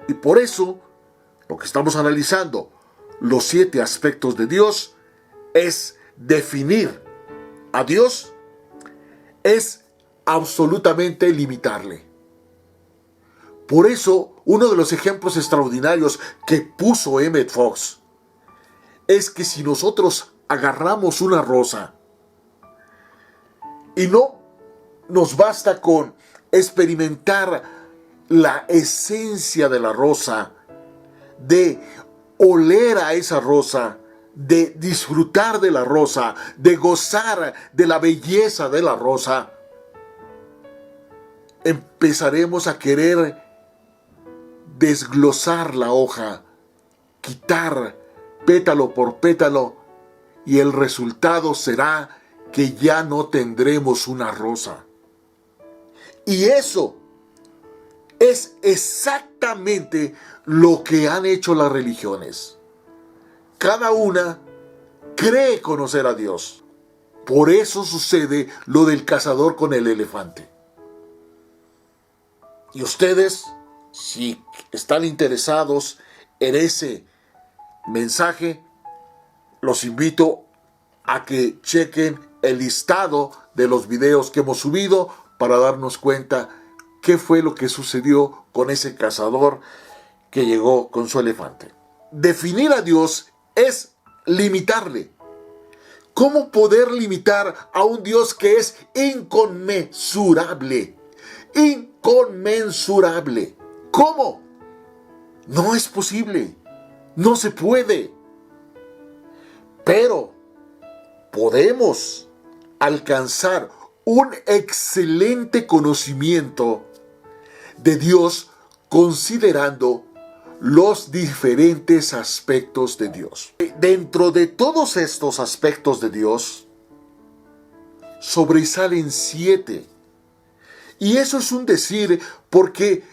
Y por eso, lo que estamos analizando, los 7 aspectos de Dios, es definir a Dios, es absolutamente limitarle. Por eso, uno de los ejemplos extraordinarios que puso Emmett Fox es que si nosotros agarramos una rosa y no nos basta con experimentar la esencia de la rosa, de oler a esa rosa, de disfrutar de la rosa, de gozar de la belleza de la rosa, empezaremos a querer desglosar la hoja, quitar pétalo por pétalo, y el resultado será que ya no tendremos una rosa. Y eso es exactamente lo que han hecho las religiones. Cada una cree conocer a Dios. Por eso sucede lo del cazador con el elefante. Y ustedes, si están interesados en ese mensaje, los invito a que chequen el listado de los videos que hemos subido para darnos cuenta qué fue lo que sucedió con ese cazador que llegó con su elefante. Definir a Dios es limitarle. ¿Cómo poder limitar a un Dios que es inconmensurable? Inconmensurable. ¿Cómo? No es posible. No se puede. Pero podemos alcanzar un excelente conocimiento de Dios considerando los diferentes aspectos de Dios. Dentro de todos estos aspectos de Dios, sobresalen 7. Y eso es un decir porque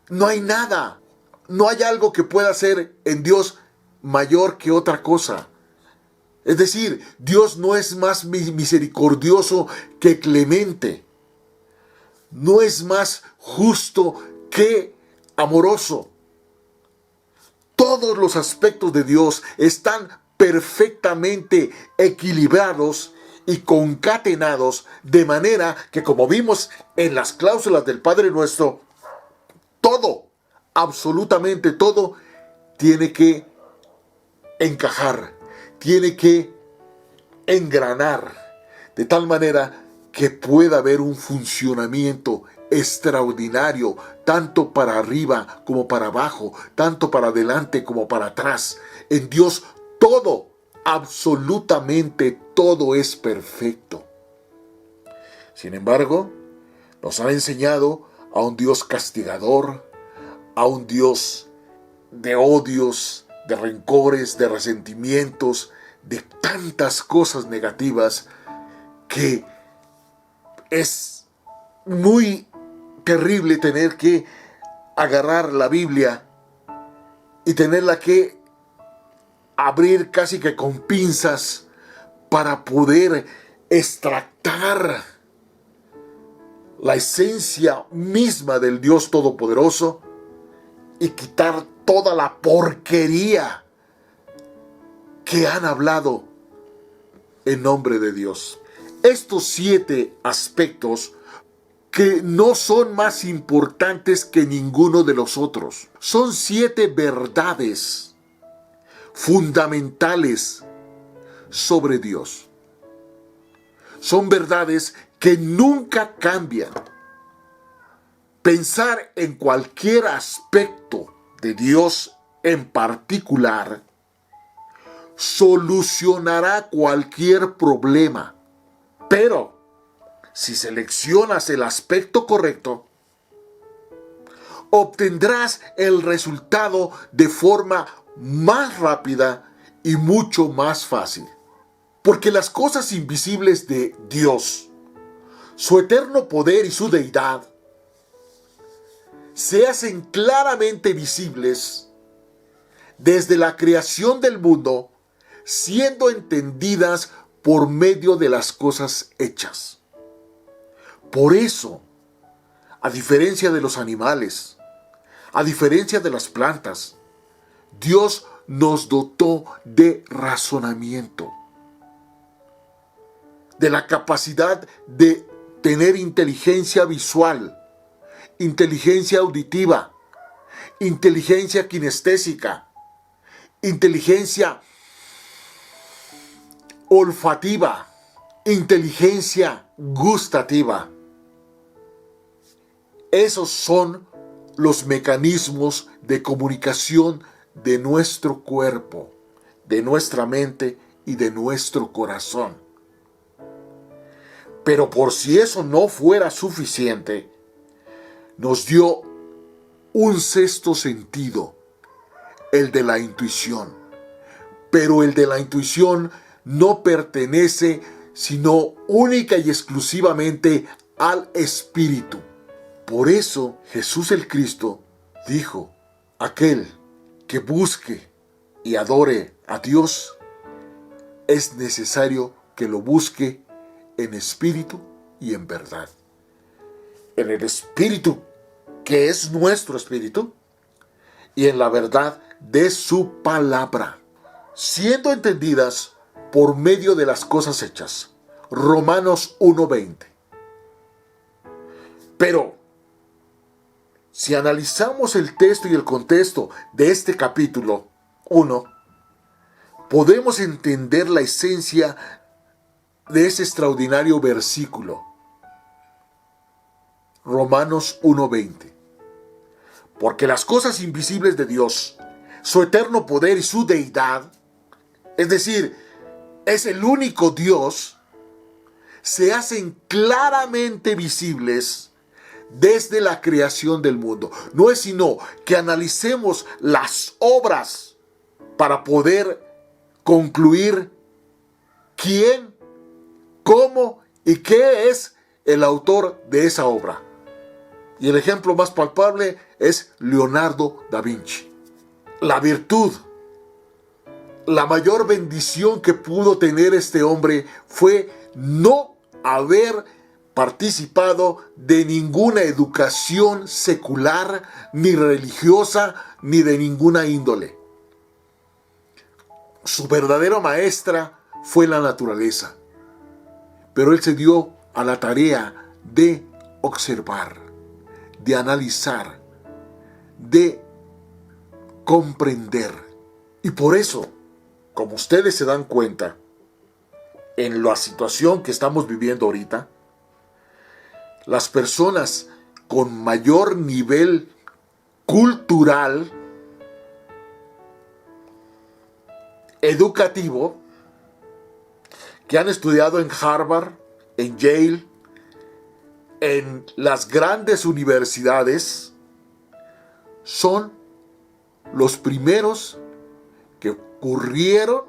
no hay nada, no hay algo que pueda ser en Dios mayor que otra cosa. Es decir, Dios no es más misericordioso que clemente. No es más justo que amoroso. Todos los aspectos de Dios están perfectamente equilibrados y concatenados de manera que, como vimos en las cláusulas del Padre Nuestro, todo, absolutamente todo, tiene que encajar, tiene que engranar, de tal manera que pueda haber un funcionamiento extraordinario, tanto para arriba como para abajo, tanto para adelante como para atrás. En Dios todo, absolutamente todo es perfecto. Sin embargo, nos han enseñado a un Dios castigador, a un Dios de odios, de rencores, de resentimientos, de tantas cosas negativas que es muy terrible tener que agarrar la Biblia y tenerla que abrir casi que con pinzas para poder extractar la esencia misma del Dios Todopoderoso y quitar toda la porquería que han hablado en nombre de Dios. Estos 7 aspectos que no son más importantes que ninguno de los otros. Son 7 verdades fundamentales sobre Dios. Son verdades que nunca cambian. Pensar en cualquier aspecto de Dios en particular solucionará cualquier problema. Pero si seleccionas el aspecto correcto, obtendrás el resultado de forma más rápida y mucho más fácil. Porque las cosas invisibles de Dios, su eterno poder y su deidad, se hacen claramente visibles desde la creación del mundo, siendo entendidas por medio de las cosas hechas. Por eso, a diferencia de los animales, A diferencia de las plantas, Dios nos dotó de razonamiento, de la capacidad de tener inteligencia visual, inteligencia auditiva, inteligencia kinestésica, inteligencia olfativa, inteligencia gustativa. Esos son los mecanismos de comunicación de nuestro cuerpo, de nuestra mente y de nuestro corazón. Pero por si eso no fuera suficiente, nos dio un sexto sentido, el de la intuición. Pero el de la intuición no pertenece sino única y exclusivamente al Espíritu. Por eso Jesús el Cristo dijo: aquel que busque y adore a Dios, es necesario que lo busque en espíritu y en verdad. En el Espíritu, que es nuestro Espíritu, y en la verdad de su palabra, siendo entendidas por medio de las cosas hechas. Romanos 1:20. Pero, si analizamos el texto y el contexto de este capítulo 1, podemos entender la esencia de ese extraordinario versículo. Romanos 1:20. Porque las cosas invisibles de Dios, su eterno poder y su deidad, es decir, es el único Dios, se hacen claramente visibles desde la creación del mundo. No es sino que analicemos las obras para poder concluir quién, cómo y qué es el autor de esa obra. Y el ejemplo más palpable es Leonardo da Vinci. La virtud, la mayor bendición que pudo tener este hombre fue no haber participado de ninguna educación secular, ni religiosa, ni de ninguna índole. Su verdadera maestra fue la naturaleza, pero él se dio a la tarea de observar, de analizar, de comprender. Y por eso, como ustedes se dan cuenta, en la situación que estamos viviendo ahorita, las personas con mayor nivel cultural, educativo, que han estudiado en Harvard, en Yale, en las grandes universidades, son los primeros que ocurrieron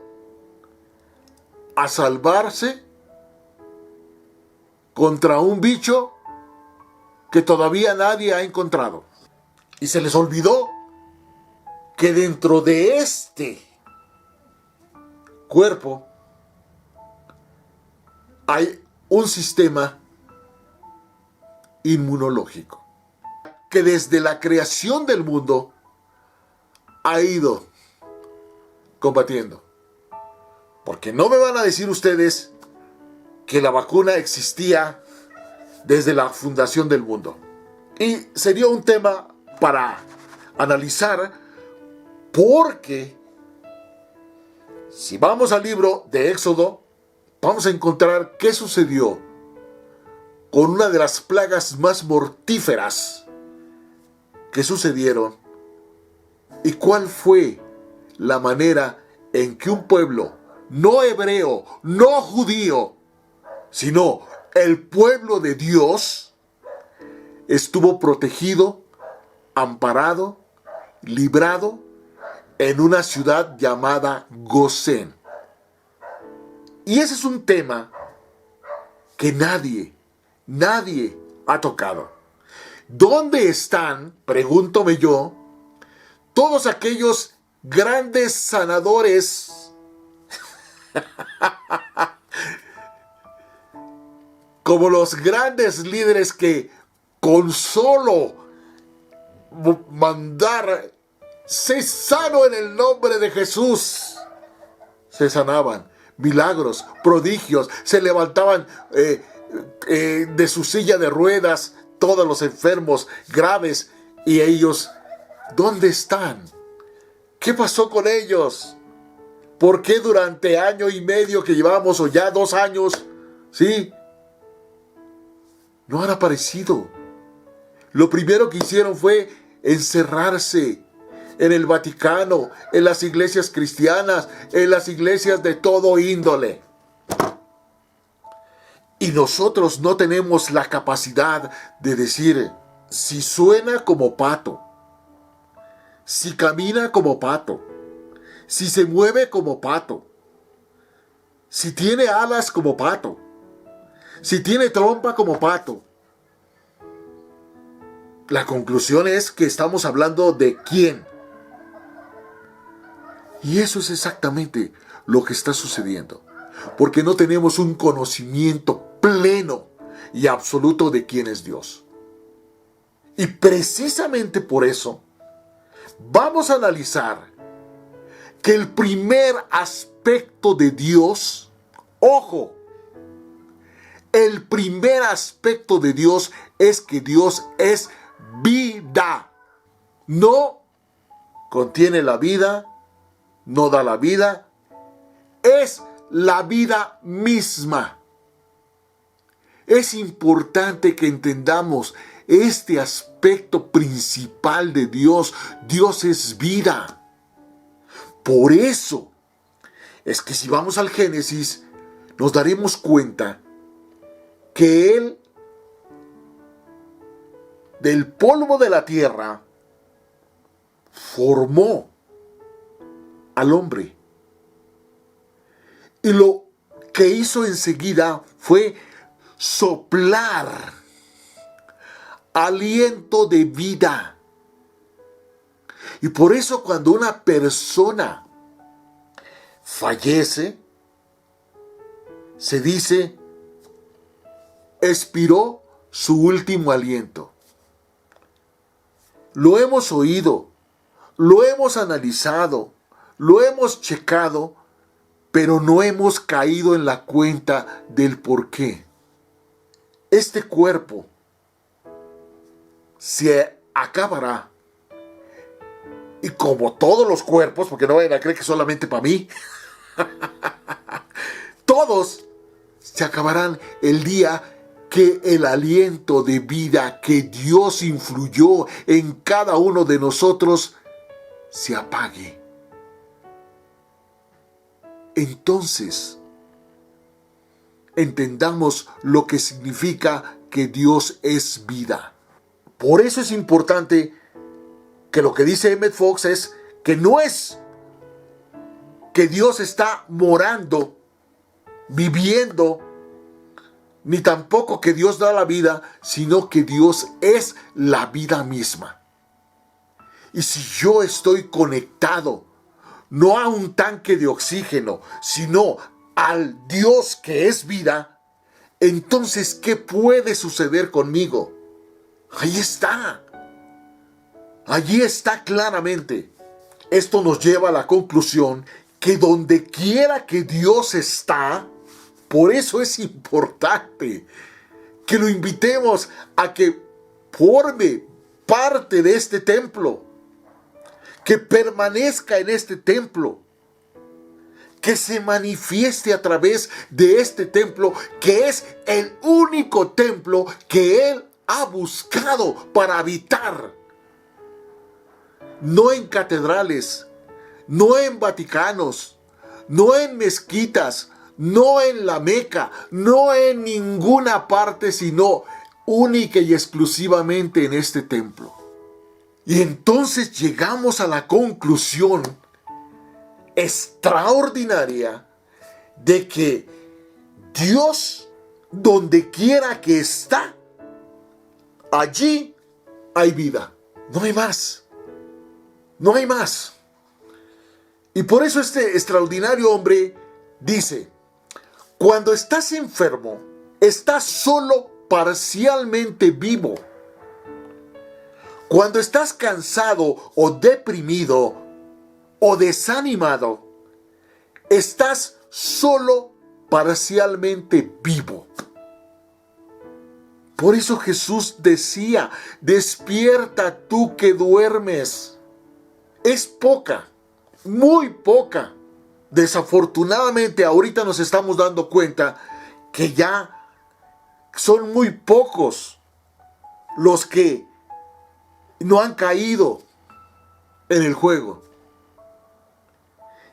a salvarse contra un bicho que todavía nadie ha encontrado. Y se les olvidó que dentro de este cuerpo hay un sistema inmunológico que desde la creación del mundo ha ido combatiendo. Porque no me van a decir ustedes que la vacuna existía desde la fundación del mundo. Y sería un tema para analizar, porque si vamos al libro de Éxodo, vamos a encontrar qué sucedió con una de las plagas más mortíferas que sucedieron y cuál fue la manera en que un pueblo no hebreo, no judío, sino el pueblo de Dios estuvo protegido, amparado, librado en una ciudad llamada Gosén. Y ese es un tema que nadie ha tocado. ¿Dónde están, pregúntome yo, todos aquellos grandes sanadores como los grandes líderes que con solo mandar, sé sano en el nombre de Jesús. Se sanaban, milagros, prodigios, se levantaban de su silla de ruedas todos los enfermos graves. Y ellos, ¿dónde están? ¿Qué pasó con ellos? ¿Por qué durante año y medio que llevamos, o ya 2 años, sí, no han aparecido? Lo primero que hicieron fue encerrarse en el Vaticano, en las iglesias cristianas, en las iglesias de todo índole. Y nosotros no tenemos la capacidad de decir, si suena como pato, si camina como pato, si se mueve como pato, si tiene alas como pato, si tiene trompa como pato. La conclusión es que estamos hablando de quién. Y eso es exactamente lo que está sucediendo. Porque no tenemos un conocimiento pleno y absoluto de quién es Dios. Y precisamente por eso vamos a analizar que el primer aspecto de Dios, ojo, el primer aspecto de Dios es que Dios es vida. No contiene la vida, no da la vida, es la vida misma. Es importante que entendamos este aspecto principal de Dios. Dios es vida. Por eso es que si vamos al Génesis, nos daremos cuenta que Él, del polvo de la tierra, formó al hombre. Y lo que hizo enseguida fue soplar aliento de vida. Y por eso cuando una persona fallece, se dice, expiró su último aliento. Lo hemos oído, lo hemos analizado, lo hemos checado, pero no hemos caído en la cuenta del por qué. Este cuerpo se acabará. Y como todos los cuerpos, porque no vayan a creer que solamente para mí, todos se acabarán el día que el aliento de vida que Dios influyó en cada uno de nosotros se apague. Entonces, entendamos lo que significa que Dios es vida. Por eso es importante que lo que dice Emmett Fox es que no es que Dios está morando, viviendo, ni tampoco que Dios da la vida, sino que Dios es la vida misma. Y si yo estoy conectado, no a un tanque de oxígeno, sino al Dios que es vida, entonces, ¿qué puede suceder conmigo? Ahí está. Allí está claramente. Esto nos lleva a la conclusión que donde quiera que Dios está, por eso es importante que lo invitemos a que forme parte de este templo, que permanezca en este templo, que se manifieste a través de este templo, que es el único templo que Él ha buscado para habitar. No en catedrales, no en vaticanos, no en mezquitas, no en la Meca, no en ninguna parte, sino única y exclusivamente en este templo. Y entonces llegamos a la conclusión extraordinaria de que Dios, donde quiera que está, allí hay vida. No hay más. No hay más. Y por eso este extraordinario hombre dice, cuando estás enfermo, estás solo parcialmente vivo. Cuando estás cansado o deprimido o desanimado, estás solo parcialmente vivo. Por eso Jesús decía, despierta tú que duermes. Es poca, muy poca. Desafortunadamente ahorita nos estamos dando cuenta que ya son muy pocos los que no han caído en el juego.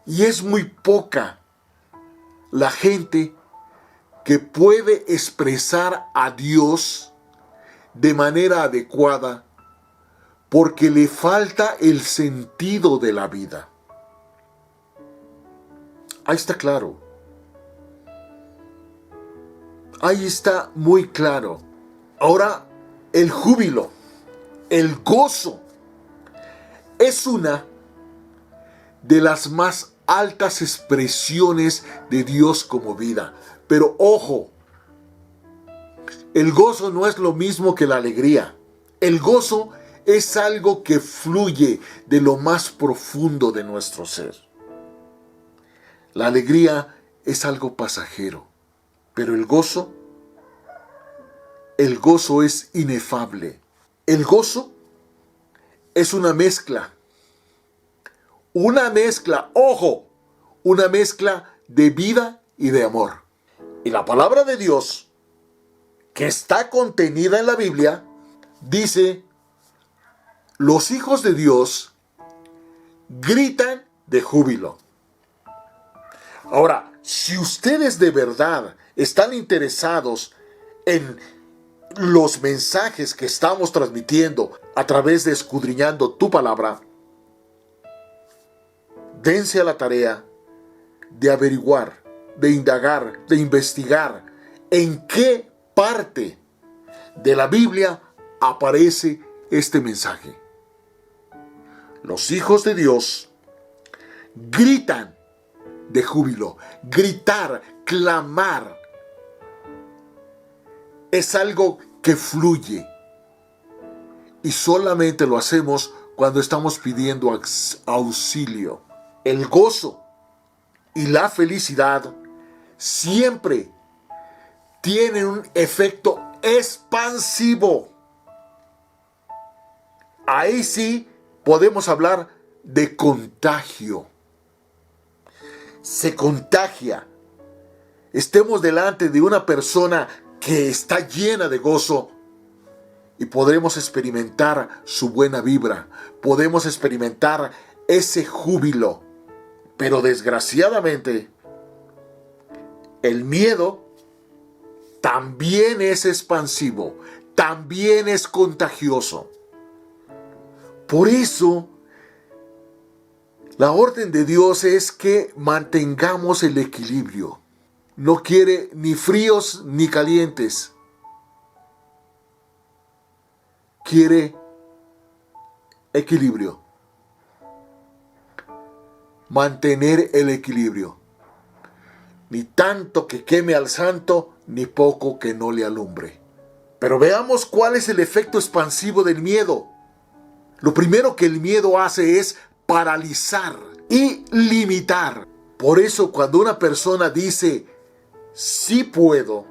Y es muy poca la gente que puede expresar a Dios de manera adecuada porque le falta el sentido de la vida. Ahí está claro. Ahí está muy claro. Ahora, el júbilo, el gozo, es una de las más altas expresiones de Dios como vida. Pero ojo, el gozo no es lo mismo que la alegría. El gozo es algo que fluye de lo más profundo de nuestro ser. La alegría es algo pasajero, pero el gozo es inefable. El gozo es una mezcla, ojo, una mezcla de vida y de amor. Y la palabra de Dios, que está contenida en la Biblia, dice, los hijos de Dios gritan de júbilo. Ahora, si ustedes de verdad están interesados en los mensajes que estamos transmitiendo a través de Escudriñando tu Palabra, dense a la tarea de averiguar, de indagar, de investigar en qué parte de la Biblia aparece este mensaje. Los hijos de Dios gritan de júbilo. Gritar, clamar, es algo que fluye. Y solamente lo hacemos cuando estamos pidiendo auxilio. El gozo y la felicidad siempre tienen un efecto expansivo. Ahí sí podemos hablar de contagio. Se contagia. Estemos delante de una persona que está llena de gozo y podremos experimentar su buena vibra. Podemos experimentar ese júbilo. Pero desgraciadamente, el miedo también es expansivo, también es contagioso. Por eso, la orden de Dios es que mantengamos el equilibrio. No quiere ni fríos ni calientes. Quiere equilibrio. Mantener el equilibrio. Ni tanto que queme al santo, ni poco que no le alumbre. Pero veamos cuál es el efecto expansivo del miedo. Lo primero que el miedo hace es paralizar y limitar. Por eso cuando una persona dice, sí puedo,